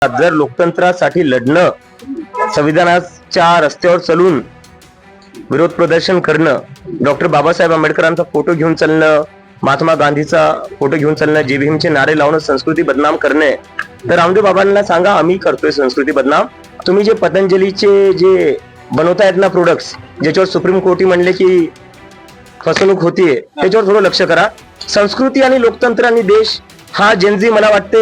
जर लोकतंत्रासाठी लढणं, संविधानाच्या रस्त्यावर चालून विरोध प्रदर्शन करणं, डॉक्टर बाबासाहेब आंबेडकरांचा फोटो घेऊन चालणं, महात्मा गांधीचा फोटो घेऊन चालणं, जय भीमचे नारे लावणं संस्कृती बदनाम करणे, तर रामदेव बाबांना सांगा आम्ही करतोय संस्कृती बदनाम. तुम्ही जे पतंजलीचे जे बनवतायत ना प्रोडक्ट्स, ज्याच्यावर सुप्रीम कोर्टी म्हणले की फसवणूक होतीये, त्याच्यावर थोडं लक्ष करा. संस्कृती आणि लोकतंत्र आणि देश हा जेनझी मला वाटते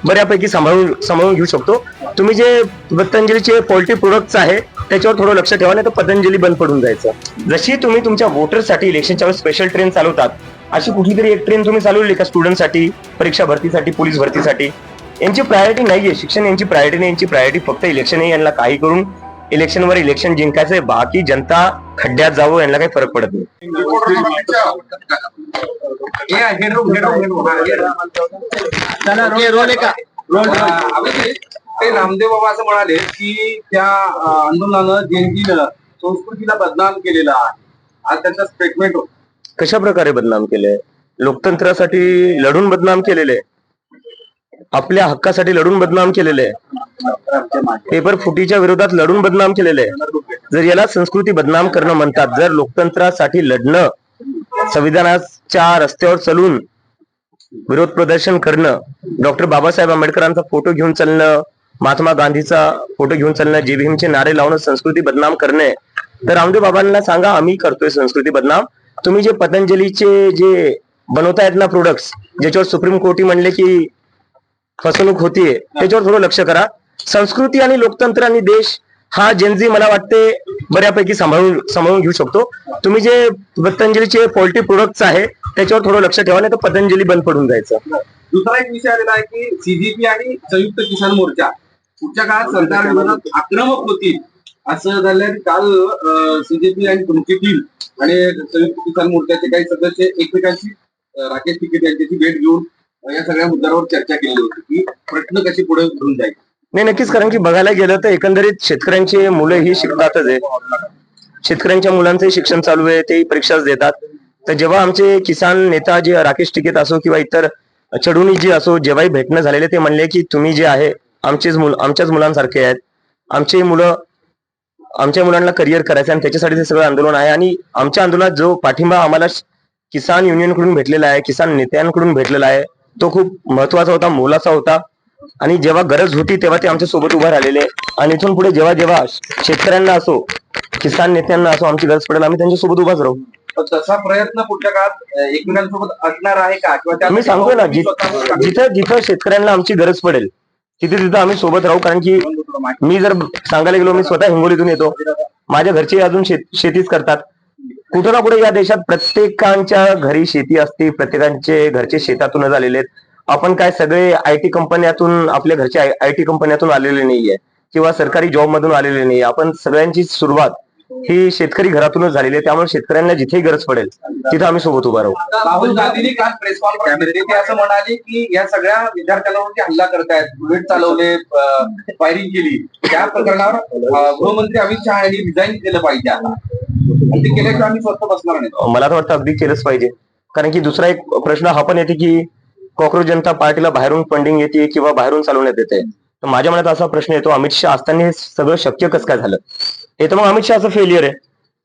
बऱ्यापैकी सांभाळून घेऊ शकतो. तुम्ही जे पतंजलीचे पोल्ट्री प्रोडक्ट्स आहे त्याच्यावर थोडं लक्ष ठेवा, नाही तर पतंजली बंद पडून जायचं. जशी तुम्ही तुमच्या वोटरसाठी इलेक्शनच्या वेळेस स्पेशल ट्रेन चालवतात, अशी कुठली तरी एक ट्रेन तुम्ही चालवली का स्टुडंटसाठी, परीक्षा भरतीसाठी, पोलीस भरतीसाठी? यांची प्रायोरिटी नाहीये शिक्षण, यांची प्रायोरिटी नाही, यांची प्रायोरिटी फक्त इलेक्शन आहे. यांना काही करून इलेक्शनवर इलेक्शन जिंकायचंय, बाकी जनता खड्ड्यात जावं यांना काही फरक पडत नाही. रामदेव बाबा असं म्हणाले की त्या आंदोलनानं जयंतीनं संस्कृतीला बदनाम केलेला आहे. आज त्यांचा स्टेटमेंट होत. कशा प्रकारे बदनाम केले? लोकतंत्रासाठी लढून बदनाम केलेले, आपल्या हक्कासाठी लढून बदनाम केलेले, पेपर फुटीच्या विरोधात लढून बदनाम केलेले. जर याला संस्कृती बदनाम करणं म्हणतात, जर लोकतंत्रासाठी लढणं, संविधानाच्या रस्त्यावर चालून विरोध प्रदर्शन करणं, डॉक्टर बाबासाहेब आंबेडकरांचा फोटो घेऊन चालणं, महात्मा गांधीचा फोटो घेऊन चालणं, जय भीमचे नारे लावणं संस्कृती बदनाम करणे, तर रामदेव बाबांना सांगा आम्ही करतोय संस्कृती बदनाम. तुम्ही जे पतंजलीचे जे बनवतायत ना प्रोडक्ट्स, ज्याच्यावर सुप्रीम कोर्टी म्हणले की फसवणूक होतीये, त्याच्यावर थोडं लक्ष करा. संस्कृती आणि लोकतंत्र आणि देश हा जेनझी मला वाटते बऱ्यापैकी सांभाळून घेऊ शकतो. तुम्ही जे पतंजलीचे पोल्ट्री प्रोडक्ट्स आहे त्याच्यावर थोडं लक्ष ठेवा, नाही तर पतंजली बंद पडून जायचं. दुसरा एक विषय आलेला आहे की सीजेपी आणि संयुक्त किसान मोर्चा पुढच्या काळात सरकार विरोधात आक्रमक होतील असं झालं. काल सीजेपी आणि तुमची टीम आणि संयुक्त किसान मोर्चाचे काही सदस्य एकमेकांशी राकेश टिकेत यांच्याशी भेट घेऊन या सगळ्या मुद्द्यांवर चर्चा केली होती की प्रश्न कशी पुढे घेऊन जाईल. नाही, नक्कीच. कारण की बघायला गेलं तर एकंदरीत शेतकऱ्यांची मुलं ही शिकतातच आहे, शेतकऱ्यांच्या मुलांचंही शिक्षण चालू आहे, ते परीक्षाच देतात. तर जेव्हा आमचे किसान नेता जे राकेश टिकेत असो किंवा इतर चढुनी जी असो, जेव्हाही भेटणं झालेले ते म्हणले की तुम्ही जे आहे आमच्याच मुलांसारखे आहेत, आमच्या मुलांना करिअर करायचं आणि त्याच्यासाठी ते सगळं आंदोलन आहे. आणि आमच्या आंदोलनात जो पाठिंबा आम्हाला किसान युनियनकडून भेटलेला आहे, किसान नेत्यांकडून भेटलेला आहे, तो खूप महत्वाचा होता, मोलाचा होता. आणि जेव्हा गरज होती तेव्हा ते आमच्या सोबत उभा राहिलेले. आणि इथून पुढे जेव्हा जेव्हा शेतकऱ्यांना असो, किसान नेत्यांना असो आमची गरज पडेल, आम्ही त्यांच्या सोबत उभाच राहू. तसा प्रयत्न पुढच्या काळात एकमेकांसोबत असणार आहे का? किंवा मी सांगतोय ना, जिथं शेतकऱ्यांना आमची गरज पडेल तिथे आम्ही सोबत राहू. कारण की मी जर सांगायला गेलो, मी स्वतः हिंगोलीतून येतो, माझ्या घरचे अजून शेतीच करतात. कुठं ना कुठे या देशात प्रत्येकांच्या घरी शेती असते, प्रत्येकांचे घरचे शेतातूनच आलेले आहेत. आपण काय सगळे आयटी कंपन्यातून, आपल्या घरच्या आयटी कंपन्यातून आलेले नाहीये किंवा सरकारी जॉब मधून आलेले नाहीये. आपण सगळ्यांची सुरुवात ही शेतकरी घरातूनच झालेली आहे. त्यामुळे शेतकऱ्यांना जिथे गरज पडेल तिथे आम्ही सोबत उभा राहू. राहुल गांधींनी काल प्रेस कॉन्फरन्स ते असं म्हणाले की या सगळ्या विद्यार्थ्यांवरती हल्ला करतायत, बुलेट चालवले, फायरिंग केली, त्या प्रकरणावर गृहमंत्री अमित शहा यांनी रिझाईन केलं पाहिजे. आता ते केल्याशिवाय आम्ही स्वतः बसणार नाही. मला तर वाटतं अगदी केलंच पाहिजे. कारण की दुसरा एक प्रश्न हा पण येते की कॉक्रोच जनता पार्टीला बाहेरून फंडिंग येते किंवा बाहेरून चालवण्यात येते. तर माझ्या मनात असा प्रश्न येतो, अमित शहा असताना हे सगळं शक्य कसं काय झालं? हे तर मग अमित शहाचं फेलियर आहे.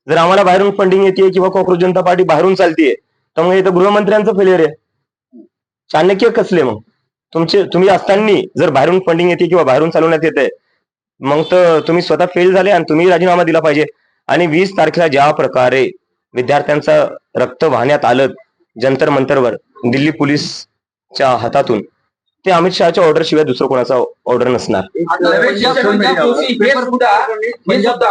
जर आम्हाला बाहेरून फंडिंग येते किंवा कॉक्रोच जनता पार्टी बाहेरून चालतीये तर मग हे तर गृहमंत्र्यांचं फेलियर आहे. चाणक्य कसले मग तुम्ही असताना जर बाहेरून फंडिंग येते किंवा बाहेरून चालवण्यात येते, मग तर तुम्ही स्वतः फेल झाले आणि तुम्ही राजीनामा दिला पाहिजे. आणि 20 तारखेला ज्या प्रकारे विद्यार्थ्यांचं रक्त वाहण्यात आलं जंतर मंतरवर दिल्ली पोलीसच्या हातातून, ते अमित शहाच्या ऑर्डर शिवाय दुसरं कोणाचा ऑर्डर नसणार.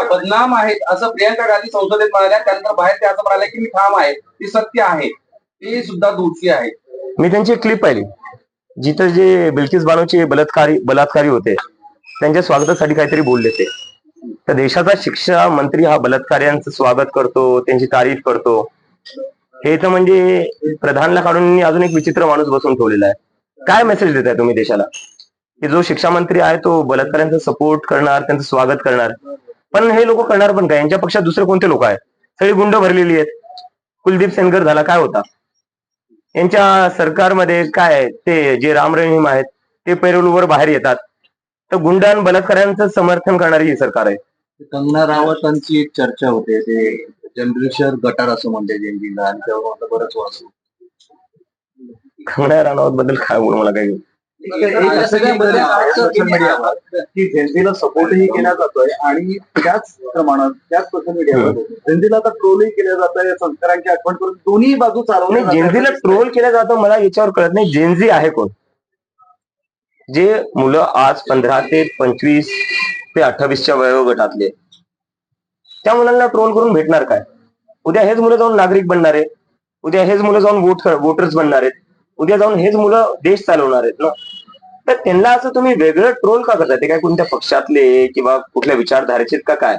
बदनाम आहेत असं प्रियंका गांधी संसदेत म्हणाल्या, त्यानंतर बाहेर ते असं म्हणाले की मी ठाम आहे, ते सत्य आहे, ते सुद्धा दोषी आहे. मी त्यांची क्लिप पाहिली जिथं जे बिल्किस बानोचे बलात्कारी होते त्यांच्या स्वागतासाठी काहीतरी बोलले ते. तर देशाचा शिक्षा मंत्री हा बलात्कार्यांचं स्वागत करतो, त्यांची तारीफ करतो, हे तर म्हणजे प्रधानला काढून अजून एक विचित्र माणूस बसून ठेवलेला आहे. काय मेसेज देताय तुम्ही देशाला की जो शिक्षा मंत्री आहे तो बलात्काऱ्यांचा सपोर्ट करणार, त्यांचं स्वागत करणार? पण हे लोक करणार पण काय? यांच्या पक्षात दुसरे कोणते लोक आहेत? सगळी गुंड भरलेली आहेत. कुलदीप सेनगर झाला, काय होता? यांच्या सरकारमध्ये काय ते जे राम रहीम आहेत ते पेरोलवर बाहेर येतात, तर गुंड आणि बलात्कारांचं समर्थन करणारी ही सरकार आहे. कंगना रावतांची एक चर्चा होते, ते जनरेशन गटार असं म्हणते जेनजीला, आणि तेव्हा आता बरंच वाचू कंगना राणावत बद्दल काय बोलू मला काही. सोशल मीडियावर की जेनजीला सपोर्टही केला जातोय आणि त्याच प्रमाणात त्याच सोशल मीडियावर जेनजीला आता ट्रोलही केलं जात आहे, संस्कारांची आठवण करून दोन्ही बाजू चालवणे. जेनझीला ट्रोल केलं जातं मला याच्यावर कळत नाही. जेनझी आहे कोण? जे मुलं आज 15 ते 25 ते 28च्या वयोगटातले, त्या मुलांना ट्रोल करून भेटणार काय? उद्या हेच मुलं जाऊन नागरिक बनणार आहे, उद्या हेच मुलं जाऊन वोटर्स बनणार आहेत, उद्या जाऊन हेच मुलं देश चालवणार आहेत ना. तर त्यांना असं तुम्ही वेगळं ट्रोल का करता? ते काय कोणत्या पक्षातले किंवा कुठल्या विचारधारेचे का काय?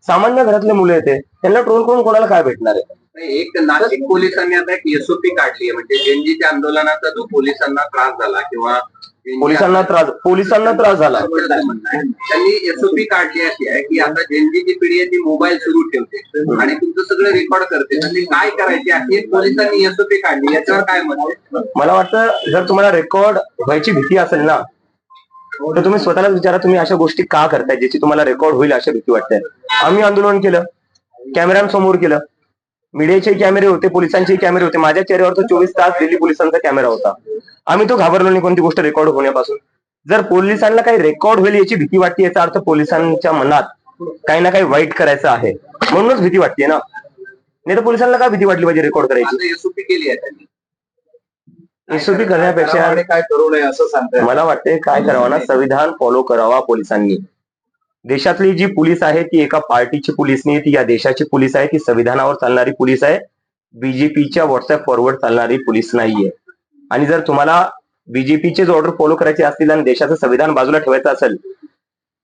सामान्य घरातले मुलं येते, त्यांना ट्रोल करून कोणाला काय भेटणार आहे? एक नाशिक पोलिसांनी आता एक एसओपी काढली आहे, म्हणजे जेनजीच्या आंदोलनाचा जो पोलिसांना त्रास झाला किंवा पोलिसांना त्रास झाला, त्यांनी एसओपी काढली अशी आहे की आता जेनजीची पिढी आहे ती मोबाईल सुरू ठेवते आणि तुमचं सगळं रेकॉर्ड करते, तर ते काय करायचे अशी एक पोलिसांनी एसओपी काढली, याच्यावर काय मत आहे? मला वाटतं जर तुम्हाला रेकॉर्ड व्हायची भीती असेल ना, तर तुम्ही स्वतःलाच विचारा, तुम्ही अशा गोष्टी का करताय ज्याची तुम्हाला रेकॉर्ड होईल अशी भीती वाटते. आम्ही आंदोलन केलं, कॅमेऱ्यांसमोर केलं, मीडियाचे कॅमेरे होते, पोलिसांचे कॅमेरे होते, माझ्या चेहऱ्यावर तर 24 तास दिल्ली पोलिसांचा कॅमेरा होता. आम्ही तो घाबरलो नाही कोणती गोष्ट रेकॉर्ड होण्यापासून. जर पोलिसांना काही रेकॉर्ड होईल याची भीती वाटते, याचा अर्थ पोलिसांच्या मनात काही ना काही वाईट करायचं आहे म्हणूनच भीती वाटते ना. नाही तर पोलिसांना काय भीती वाटली पाहिजे रेकॉर्ड करायची? एसओपी केली आहे त्यांनी. एसओपी करण्यापेक्षा काय करू नये असं सांगताय. मला वाटते काय करावं ना, संविधान फॉलो करावा पोलिसांनी. देशातली जी पोलीस आहे ती एका पार्टीची पोलीस नाही, ती या देशाची पोलीस आहे, ती संविधानावर चालणारी पोलीस आहे, बीजेपीच्या व्हॉट्सअप फॉरवर्ड चालणारी पोलीस नाहीये. आणि जर तुम्हाला बीजेपीचे ऑर्डर फॉलो करायचे असतील आणि देशाचं संविधान बाजूला ठेवायचं असेल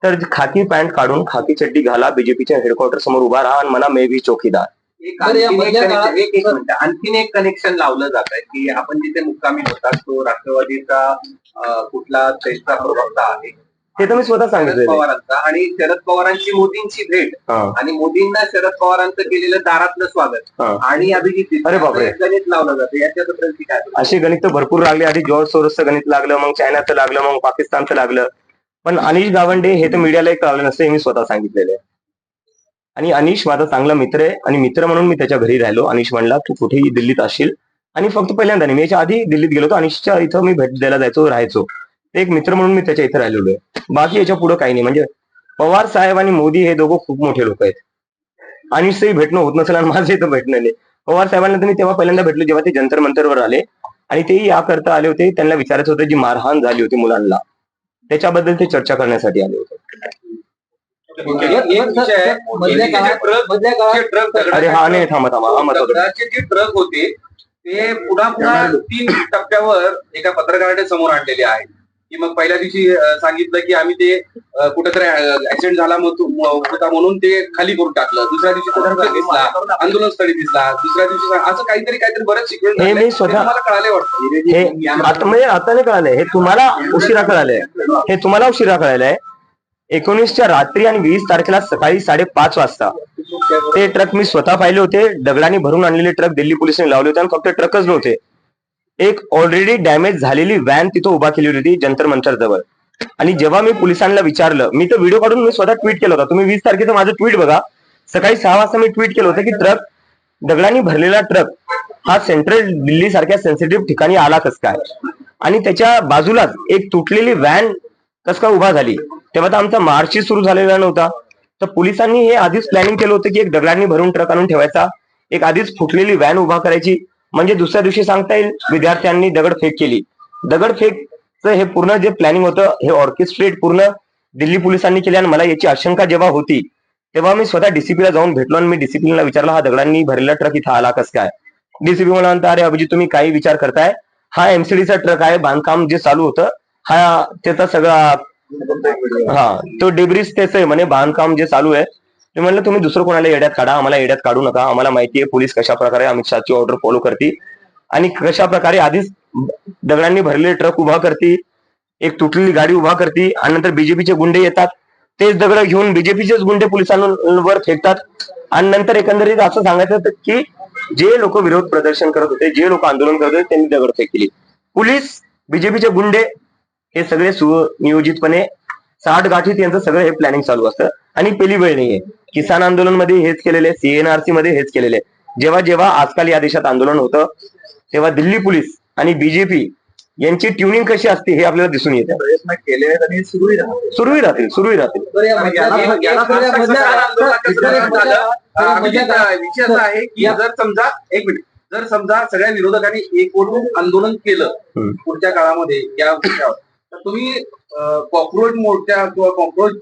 तर खाकी पॅन्ट काढून खाकी चड्डी घाला, बीजेपीच्या हेडक्वार्टर समोर उभा राहा आणि म्हणा मे बी चौकीदार. आणखीन एक कनेक्शन लावलं जात आहे की आपण जिथे मुक्कामी होतात तो राष्ट्रवादीचा कुठला चैत्रा प्रवक्ता आहे, ते तर मी स्वतः सांगितलं. पवारांचा आणि शरद पवारांची मोदींची भेट आणि मोदींना शरद पवारांचं केलेलं दारातलं स्वागत आणि अभिजित, अरे बापरे, गणित लावलं जातं. याच्याबद्दल काय? असे गणित तर भरपूर लागले. आधी जॉर्ज सोरोसचं गणित लागलं, मग चायनाचं लागलं, मग पाकिस्तानचं लागलं, पण अनिश गावंडे हे तर मीडियाला एक कळलं नसतं, हे मी स्वतः सांगितलेलं आहे. आणि अनिश माझा चांगला मित्र आहे आणि मित्र म्हणून मी त्याच्या घरी राहिलो. अनिश म्हणला तू कुठेही दिल्लीत असशील, आणि फक्त पहिल्यांदा नाही, मी याच्या आधी दिल्लीत गेलो होतो, अनिशच्या इथं मी भेट द्यायला जायचो, राहायचो. एक मित्र म्हणून मी त्याच्या इथे राहिलेलो आहे. बाकी याच्या पुढे काही नाही. म्हणजे पवार साहेब आणि मोदी हे दोघं खूप मोठे लोक आहेत. अनिशचंही भेटणं होत नसेल आणि माझं इथं भेटणं नाही. पवार साहेबांना तर मी तेव्हा पहिल्यांदा भेटलो जेव्हा ते जंतर मंतरवर आले, आणि तेही याकरता आले होते, त्यांना विचारायचं होतं जी मारहाण झाली होती मुलांना त्याच्याबद्दल ते चर्चा करण्यासाठी आले होते. अरे हा नाही, थांबा हा महत्वाचा. जे ट्रक होते ते पुन्हा 3 टप्प्यावर एका पत्रकाराने समोर आणलेले आहे की मग पहिल्या दिवशी सांगितलं की आम्ही ते कुठेतरी ऍक्सिडेंट झाला होता म्हणून ते खाली करून टाकलं, दुसऱ्या दिवशी दिसला आंदोलनस्थळी दिसला, दुसऱ्या दिवशी असं काहीतरी बरेच सिक्वेन्स हे मी स्वतः मला कळाले वाटतं. हे आता म्हणजे आता नाही कळालंय, हे तुम्हाला उशिरा कळालंय, हे तुम्हाला उशिरा कळालंय. 19च्या रात्री आणि 20 तारखेला सकाळी 5:30 वाजता ते ट्रक मी स्वतः पाहिले होते. दगडांनी भरून आणलेले ट्रक दिल्ली पोलिसांनी लावले होते आणि फक्त ट्रकच नव्हते, एक ऑलरेडी डॅमेज झालेली व्हॅन तिथं उभा केली होती जंतर मंतर जवळ. आणि जेव्हा मी पोलिसांना विचारलं, मी तो व्हिडिओ काढून मी स्वतः ट्विट केला होता, तुम्ही 20 तारखेचं माझं ट्विट बघा. सकाळी 6 वाजता मी ट्विट केलं होतं की दगडांनी भरलेला ट्रक हा सेंट्रल दिल्ली सारख्या सेन्सिटिव्ह ठिकाणी आला कस काय, आणि त्याच्या बाजूलाच एक तुटलेली व्हॅन कस काय उभा झाली. तेव्हा तर आमचा मार्चही सुरू झालेला नव्हता. तर पोलिसांनी हे आधीच प्लॅनिंग केलं होतं की एक दगडांनी भरून ट्रक आणून ठेवायचा, एक आधीच फुटलेली व्हॅन उभा करायची, म्हणजे दुसऱ्या दिवशी सांगता येईल विद्यार्थ्यांनी दगडफेक केली. दगडफेकचं हे पूर्ण जे प्लॅनिंग होतं हे ऑर्केस्ट्रेट पूर्ण दिल्ली पोलिसांनी केले. आणि मला याची आशंका जेव्हा होती तेव्हा मी स्वतः डीसीपीला जाऊन भेटलो आणि मी डीसीपीला विचारला, हा दगडांनी भरलेला ट्रक इथं आला कस काय? डीसीपी म्हणता, अरे अभिजित तुम्ही काही विचार करताय, हा एमसीडीचा ट्रक आहे, बांधकाम जे चालू होतं हा त्याचा सगळा तो डेब्रिस त्याच आहे म्हणे, बांधकाम जे चालू आहे. मी म्हणलं तुम्ही दुसरं कोणाला येड्यात काढा, आम्हाला येड्यात काढू नका. आम्हाला माहिती आहे पोलीस कशा प्रकारे अमित शहाची ऑर्डर फॉलो करते आणि कशा प्रकारे आधीच दगडांनी भरलेले ट्रक उभा करते, एक तुटलेली गाडी उभा करते आणि नंतर बीजेपीचे गुंडे येतात, तेच दगड घेऊन बीजेपीचेच गुंडे पोलिसांवर फेकतात. आणि नंतर एकंदरीत असं सांगायचं होतं की जे लोक विरोध प्रदर्शन करत होते, जे लोक आंदोलन करत होते त्यांनी दगडफेक केली. पोलीस, बीजेपीचे गुंडे हे सगळे सुनियोजितपणे 60 गाठीत यांचं सगळं हे प्लॅनिंग चालू असतं. आणि पहिली वेळ नाहीये. किसान आंदोलन मध्ये हेच केलेले, सीएनआरसी मध्ये हेच केलेले. जेव्हा जेव्हा आजकाल या देशात आंदोलन होतं तेव्हा दिल्ली पोलीस आणि बीजेपी यांची ट्युनिंग कशी असते हे आपल्याला दिसून येते. प्रयत्न केले आहेत आणि सुरूही राहतील. सुरूही राहतील. विषय असा आहे की जर समजा सगळ्या विरोधकांनी एक वोटून आंदोलन केलं पुढच्या काळामध्ये या विषयावर, तर तुम्ही कॉक्रोच मोर्चा किंवा कॉक्रोच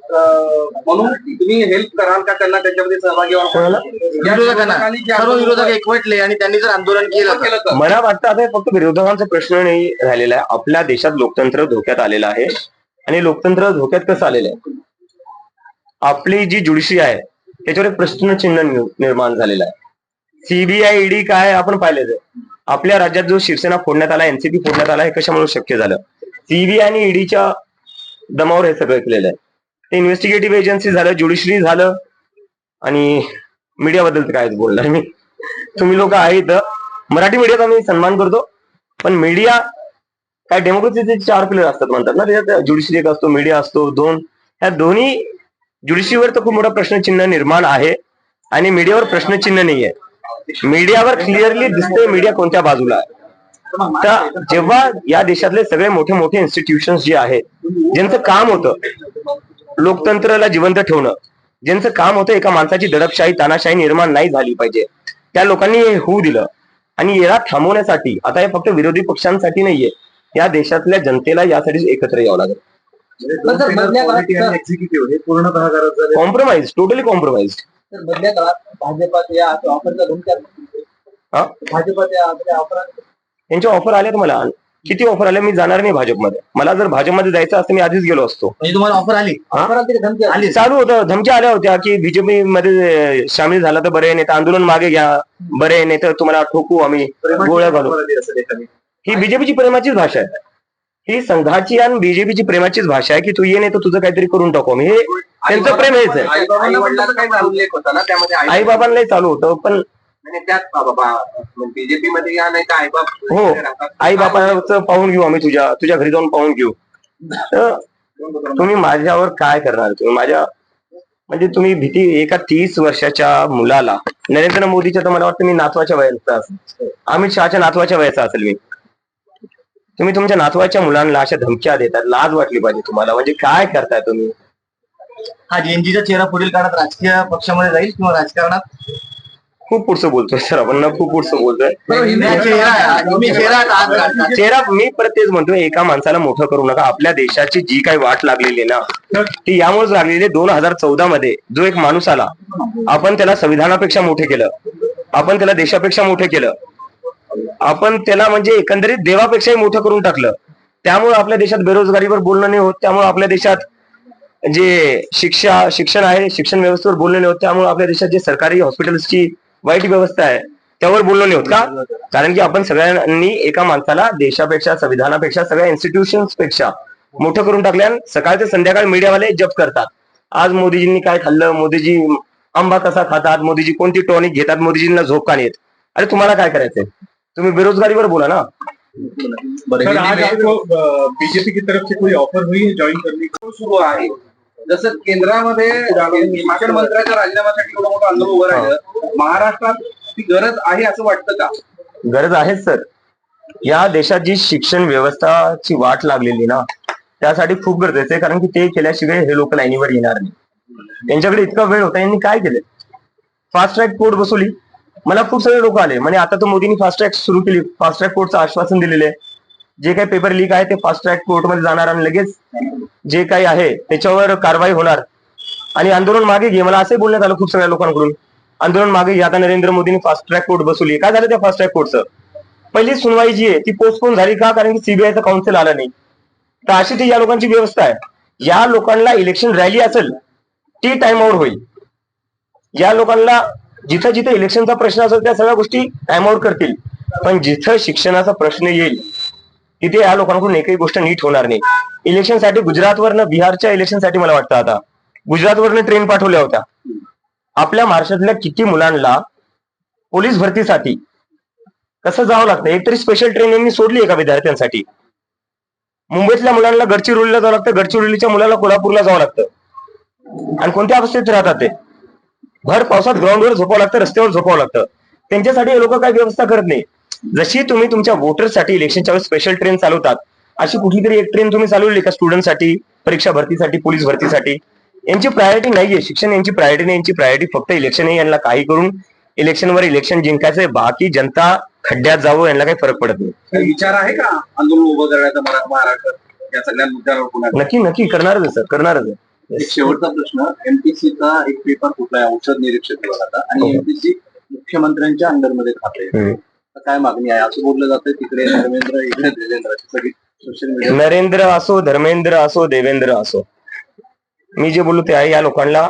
म्हणून तुम्ही हेल्प कराल का त्यांना त्याच्यामध्ये सहभागी सर्व विरोधक एकवटले आणि त्यांनी जर आंदोलन केलं तर? मला वाटतं आता हे फक्त विरोधकांचा प्रश्न नाही राहिलेला आहे. आपल्या देशात लोकतंत्र धोक्यात आलेलं आहे. आणि लोकतंत्र धोक्यात कसं आलेलं आहे, आपली जी ज्युडिशरी आहे त्याच्यावर एक प्रश्नचिन्ह निर्माण झालेलं आहे. सीबीआय ईडी काय आपण पाहिलेलं आहे. आपल्या राज्यात जो शिवसेना फोडण्यात आला, एनसीपी फोडण्यात आला, हे कशामुळे शक्य झालं? सीबीआय आणि ईडीच्या दमावर हे सगळं केलेलं आहे. ते इन्व्हेस्टिगेटिव्ह एजन्सी झालं, ज्युडिशरी झालं, आणि मीडियाबद्दल तर कायच बोलणार मी. तुम्ही लोक आहेत, मराठी मीडियाचा मी सन्मान करतो, पण मीडिया काय डेमोक्रेसीचे 4 पिलर असतात म्हणतात ना, त्याच्यात ज्युडिशरी एक असतो, मीडिया असतो, 2. ह्या दोन्ही ज्युडिशरीवर तर खूप मोठा प्रश्नचिन्ह निर्माण आहे आणि मीडियावर प्रश्नचिन्ह नाहीये. मीडियावर क्लिअरली दिसतंय मीडिया कोणत्या बाजूला आहे. तर जेव्हा या देशातले सगळे मोठे मोठे इन्स्टिट्यूशन्स जे आहेत, ज्यांचं काम होतं लोकतंत्राला जिवंत ठेवणं, ज्यांचं काम होतं एका माणसाची दडपशाही तानाशाही निर्माण नाही झाली पाहिजे, त्या लोकांनी हे होऊ दिलं. आणि याला थांबवण्यासाठी आता हे फक्त विरोधी पक्षांसाठी नाहीये, या देशातल्या जनतेला यासाठी एकत्र यावं लागेल. एक्झिक्युटिव्ह हे पूर्णतः गरज झाली. Compromise, totally compromise. मधल्या काळात भाजपाच्या ऑफरचा धमक्या भाजपाच्या ऑफर यांच्या ऑफर आल्यात मला. किती ऑफर आल्या, मी जाणार नाही भाजपमध्ये. मला जर भाजपमध्ये जायचं असतं मी आधीच गेलो असतो. म्हणजे तुम्हाला ऑफर आली चालू होतं, धमक्या आल्या होत्या की बीजेपी मध्ये सामील झाला तर बरे, नाही तर आंदोलन मागे घ्या, बरे, नाही तर तुम्हाला ठोकू आम्ही, गोळ्या घालू. ही बीजेपीची प्रेमाचीच भाषा आहे. ही संघाची आणि बीजेपीची प्रेमाचीच भाषा आहे की तू ये, नाही तर तुझं काहीतरी करून टाकू आम्ही. हे त्यांचं प्रेम हेच आहे. आई बाबांनाही चालू होतं, पण बीजेपी मध्ये या नाही का हो, आई बापाचं पाहून घेऊ आम्ही, तुझ्या घरी जाऊन पाहून घेऊ. तर तुम्ही माझ्यावर काय करणार? तुम्ही माझ्या म्हणजे तुम्ही भीती एका 30 वर्षाच्या मुलाला, नरेंद्र मोदीच्या तर मला वाटतं मी नातवाच्या वयाचा असेल, अमित शहाच्या नातवाच्या वयाचा असेल मी. तुम्ही तुमच्या नातवाच्या मुलांना अशा धमक्या देतात, लाज वाटली पाहिजे तुम्हाला. म्हणजे काय करताय तुम्ही? हा जेएनजीचा चेहरा पुढील काळात राजकीय पक्षामध्ये जाईल किंवा राजकारणात? खूप पुढचं बोलतोय सर आपण ना, खूप पुढचं बोलतोय. चेहरा मी परत तेच म्हणतोय, एका माणसाला मोठं करू नका. आपल्या देशाची जी काही वाट लागलेली ना ती यामुळेच लागलेली. 2014 मध्ये जो एक माणूस आला, आपण त्याला संविधानापेक्षा मोठे केलं, आपण त्याला देशापेक्षा मोठे केलं, आपण त्याला म्हणजे एकंदरीत देवापेक्षाही मोठं करून टाकलं. त्यामुळे आपल्या देशात बेरोजगारीवर बोलणं नाही होत. त्यामुळे आपल्या देशात जे शिक्षण आहे, शिक्षण व्यवस्थेवर बोलणं नाही होत. त्यामुळे आपल्या देशात जे सरकारी हॉस्पिटल्सची वाईट व्यवस्था आहे त्यावर बोलणं नाही होत. का? कारण की आपण सगळ्यांनी एका माणसाला देशापेक्षा, संविधानापेक्षा, सगळ्या इन्स्टिट्यूशन्स पेक्षा मोठं करून टाकल्या. सकाळ ते संध्याकाळ मीडियावाले जप करतात, आज मोदीजींनी काय खाल्लं, मोदीजी आंबा कसा खातात, मोदीजी कोणती टॉनिक घेतात, मोदीजींना झोप का येत. अरे तुम्हाला काय करायचंय? तुम्ही बेरोजगारीवर बोला ना. सर, आज आपको बीजेपी की तरफ से कोई ऑफर हुई है ज्वाइन करने की? सुरू आहे. जसं केंद्रामध्ये शिक्षण मंत्र्याच्या राजीनाम्यासाठी एवढं मोठं आंदोलन उभं राहिलं, महाराष्ट्रात ती गरज आहे असं वाटतं का? गरज आहेच सर. या देशात जी शिक्षण व्यवस्थाची वाट लागलेली ना, त्यासाठी खूप गरजेचं आहे. कारण की ते केल्याशिवाय हे लोक लाईनीवर येणार नाही. त्यांच्याकडे इतका वेळ होता, यांनी काय केलं? फास्ट ट्रॅक कोर्ट बसवली. मला खूप सगळे लोक आले म्हणजे आता तर मोदींनी फास्ट ट्रॅक सुरू केली, फास्ट ट्रॅक कोर्टचं आश्वासन दिलेलं आहे. जे काही पेपर लीक आहे ते फास्ट ट्रॅक कोर्टमध्ये जाणार आणि लगेच जे काही आहे त्याच्यावर कारवाई होणार. आणि आंदोलन मागे घे, मला असंही बोलण्यात आलं खूप सगळ्या लोकांकडून, आंदोलन मागे घे. आता नरेंद्र मोदींनी फास्ट ट्रॅक कोर्ट बसवली. काय झालं त्या फास्ट ट्रॅक कोर्टचं? पहिली सुनवाई जी आहे ती पोस्टपोन झाली. का? कारण की सीबीआयचं काउन्सिल आलं नाही. तर अशी ती या लोकांची व्यवस्था आहे. या लोकांना इलेक्शन रॅली असेल ती टाइमआउट होईल. या लोकांना जिथं जिथं इलेक्शनचा प्रश्न असेल त्या सगळ्या गोष्टी टाइमआउट करतील. पण जिथं शिक्षणाचा प्रश्न येईल तिथे या लोकांकडून एकही गोष्ट नीट होणार नाही. इलेक्शनसाठी गुजरातवरनं, बिहारच्या इलेक्शनसाठी मला वाटतं आता गुजरातवरनं ट्रेन पाठवल्या होत्या. आपल्या महाराष्ट्रातल्या किती मुलांना पोलीस भरतीसाठी कसं जावं लागतं? एकतरी स्पेशल ट्रेन यांनी सोडली एका विद्यार्थ्यांसाठी. मुंबईतल्या मुलांना गडचिरोलीला जावं लागतं, गडचिरोलीच्या मुलाला कोल्हापूरला जावं लागतं. आणि कोणत्या अवस्थेत राहतात ते? भर पावसात ग्राउंडवर झोपावं लागतं, रस्त्यावर झोपावं लागतं. त्यांच्यासाठी हे लोक काही व्यवस्था करत नाही. जशी तुम्ही तुमच्या वोटरसाठी इलेक्शनच्या वेळेस स्पेशल ट्रेन चालवतात, अशी कुठली तरी एक ट्रेन तुम्ही चालवली का स्टुडंटसाठी, परीक्षा भरतीसाठी, पोलीस भरतीसाठी? यांची प्रायोरिटी नाहीये शिक्षण, यांची प्रायोरिटी नाही. यांची प्रायोरिटी फक्त इलेक्शन आहे. यांना काही करून इलेक्शनवर इलेक्शन जिंकायचंय, बाकी जनता खड्ड्यात जावं यांना काही फरक पडत नाही. काही विचार आहे का आंदोलन उभं करण्याचा महाराष्ट्रात या सगळ्या मुद्द्यावर पुन्हा? नक्की करणारच आहे सर, करणारच आहे. एक शेवटचा प्रश्न, एमपीसीचा एक पेपर कुठला आहे औषध निरीक्षक विभागाचा आणि एमपीसी मुख्यमंत्र्यांच्या अंडरमध्ये खाते, काय मागणी आहे असं बोललं जातं? तिकडे धर्मेंद्र, इकडे देवेंद्र, सगळी सोशल मीडिया. नरेंद्र असो, धर्मेंद्र असो, देवेंद्र असो, मी जे बोललो ते आहे. या लोकांना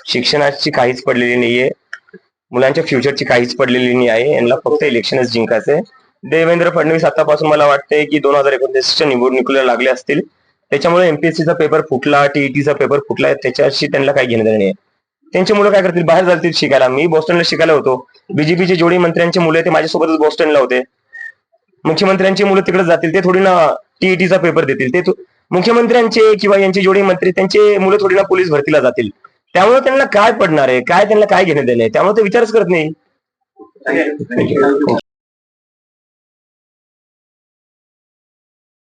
शिक्षणाची काहीच पडलेली नाहीये, मुलांच्या फ्युचरची काहीच पडलेली नाही आहे. यांना फक्त इलेक्शनच जिंकायचंय. देवेंद्र फडणवीस आतापासून मला वाटतंय की 2029च्या निवडणुकीला लागले असतील, त्याच्यामुळे एमपीएससीचा पेपर फुटला, टीईटीचा पेपर फुटला, त्याच्याशी त्यांना काही घेणं देणं नाही. त्यांची मुलं काय करतील? बाहेर जातील शिकायला. मी बोस्टनला शिकायला होतो. बीजेपीचे जेवढे मंत्र्यांचे मुलं ते माझ्यासोबतच बोस्टनला होते. मुख्यमंत्र्यांची मुलं तिकडे जातील, ते थोडी ना टीईटीचा पेपर देतील. ते मुख्यमंत्र्यांचे किंवा यांचे जेवढे मंत्री त्यांचे मुलं थोडी ना पोलीस भरतीला जातील. त्यामुळे त्यांना काय पडणार आहे, काय त्यांना काय घेणं देणं आहे, त्यामुळे ते विचारच करत नाही.